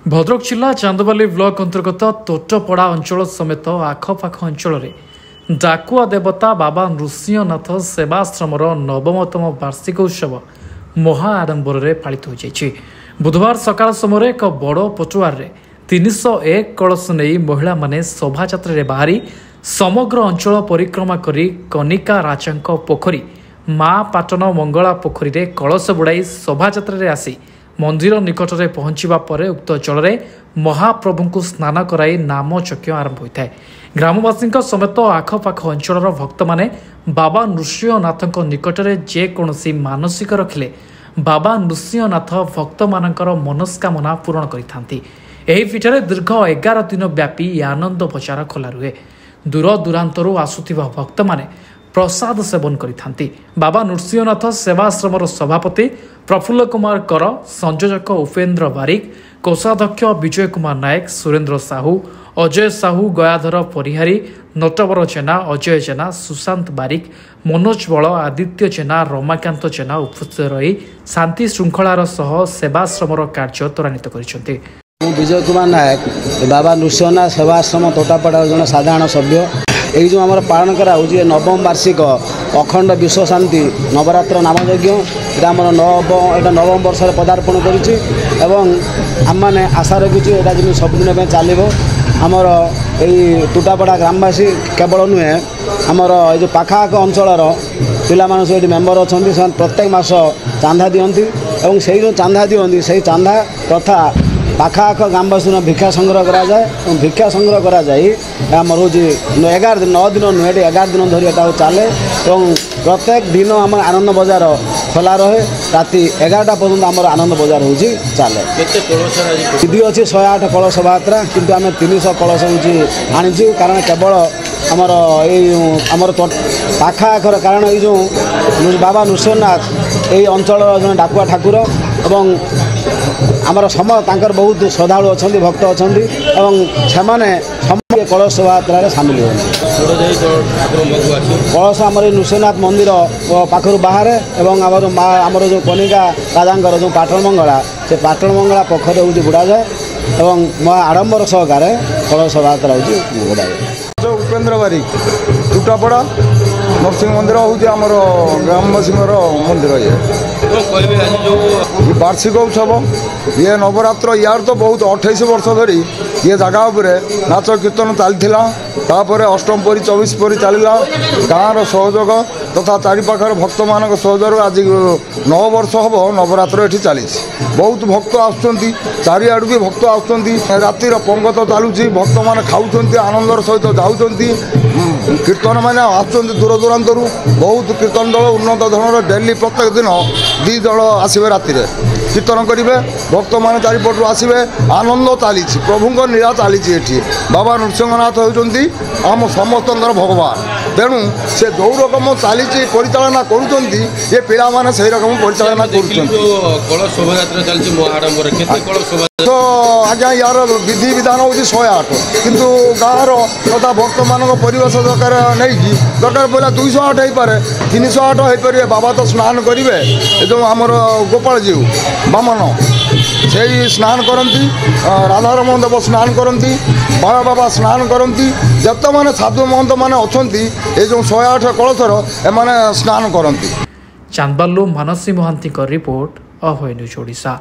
भद्रक जिला चांदबाली ब्लॉक अंतर्गत तोटपड़ा अंचल समेत आखपाख अंचल डाकुआ देवता बाबा नृसिंहनाथ सेवाश्रम नवमतम वार्षिक उत्सव महा आडंबर पालित हो जाइए। बुधवार सकाल समय एक बड़ पटुआर 301 कलश नहीं महिला माने शोभायात्रा बाहरी समग्र अंचल परिक्रमा करी कनिका राजा पोखरी माँ पाटन मंगला पोखरी रे कलश बुड़ाई शोभायात्रा आसी मंदिर निकट में पहुंचवा पर उक्त जल महाप्रभु को स्नान कराई नाम यज्ञ आरंभ होता है। ग्रामवासी समेत आखपाख अंचल भक्त माने बाबा नृसिंहनाथ निकट में जेकोसी मानसिक रखिले बाबा नृसिंहनाथ भक्त मानकर मनस्कामना पूरण करिथांती। एही पीठरे दीर्घ 11 दिन व्यापी आनंद बजार खोला रुहे। दूर दूरांतरू आसुथिबा भक्त माने प्रसाद सेवन करिथांती। बाबा नृसिंहनाथ सेवाश्रम सभापति प्रफुल्ल कुमार कर, संयोजक उपेन्द्र बारिक, कोषाध्यक्ष विजय कुमार नायक, सुरेन्द्र साहू, अजय साहू, गयाधर परिहारी, नटवर जेना, अजय जेना, सुशांत बारिक, मनोज बल, आदित्य जेना, रमाकांत जेना उपस्थित रही शांति श्रृंखलार सह सेवाश्रम कार्य त्वरान्वित करिसेंती। विजय कुमार नायक बाबा नृसिंहनाथ सेवाश्रम तोटापड़ा जन साधारण सभ्य ये जो आम पालन करा नवम वार्षिक अखंड विश्व शांति नवरात्र नामयज्ञ आम नवम वर्ष पदार्पण करें मैंने आशा रखुचु यहाँ जमी सबुदिन चलो आमर यही टूटापड़ा ग्रामवासी केवल नुहे आमर ये पाखाआख अंचल पिला ये मेम्बर अच्छा प्रत्येक मास चांदा दिखती और से जो चांदा दिखती से चांदा तथा पाखाआख ग्रामवासी भिक्षा संग्रह करा जाए और भिक्षा संग्रह करा जाए आमर हूँ 11 दिन 9 दिन नुहे 11 दिन धरी चले और प्रत्येक दिन आम आनंद बजार खोला रहे राति 11टा पर्यटन आम आनंद बजार हो चले विधि अच्छी 108 कलश शोभायात्रा किंतु आम 300 कलश हूँ आनीचु कारण केवल आमर आमर पाखाआखर कारण ये जो बाबा नृसिंहनाथ यही अंचल जो डाकुआ ठाकुर और आमर समर बहुत श्रद्धालु अच्छा भक्त अच्छा से कलश शोभायात्रा सामिल हो कलश आम नृसिंहनाथ मंदिर पाखर बाहर एवं आमर जो कनिका राजा जो पाटन मंगला से पाटन मंगला पोखर हूँ बुड़ा जाए और महा आडंबर सहकार कलश शोभायात्रा हूँ बुड़ा जाए। उपेन्द्र बारिक टूटापड़ा नरसिंह मंदिर हूँ आमर ग्रामवासी मंदिर ये वार्षिक उत्सव ये नवरात्र यार तो बहुत 28 वर्ष धरी ये जगह उपर नाच कीर्तन चलता अष्टम परी 24 परी चलला गाँव सहयोग तथा चारिपाखर भक्त मान सहयोग आज 9 वर्ष हम नवरात्र ये चली बहुत भक्त आसुँच चारिआड़ भी भक्त आसुँच रातिर पंगत चलुची भक्त मान खाऊँ आनंदर सहित जाऊँ कीर्तन मैंने आसुँच दूर दूरांत बहुत कीर्तन दल उन्नत धरण डेली प्रत्येक दिन 2 दल आसवे राति कीर्तन करेंगे भक्त मान चारिपटू आसवे आनंद चली प्रभु नीला चली बाबा नृसिंहनाथ होती आम समस्त भगवान तेणु से जो रकम चली परिचालना करुँच ये पिला माने से रकम परिचालना तो आज्ञा यार विधि विधान हूँ 108 किंतु गाँव तथा भक्त मान परिवेश दरकार नहीं दरकार पड़ा 208 हो पारे 308 हो पारे बाबा तो स्नान करेंगे जो आमर गोपाल जीव बामन से स्नान करती राधारमण देव स्नान करती बाबा बाबा स्नान करती जत मैंने साधु महंत मैंने अच्छा ये जो 108 कलशर एम स्नान करती। चांदबालू मानसी महांती रिपोर्ट अभय न्यूज ओडिशा।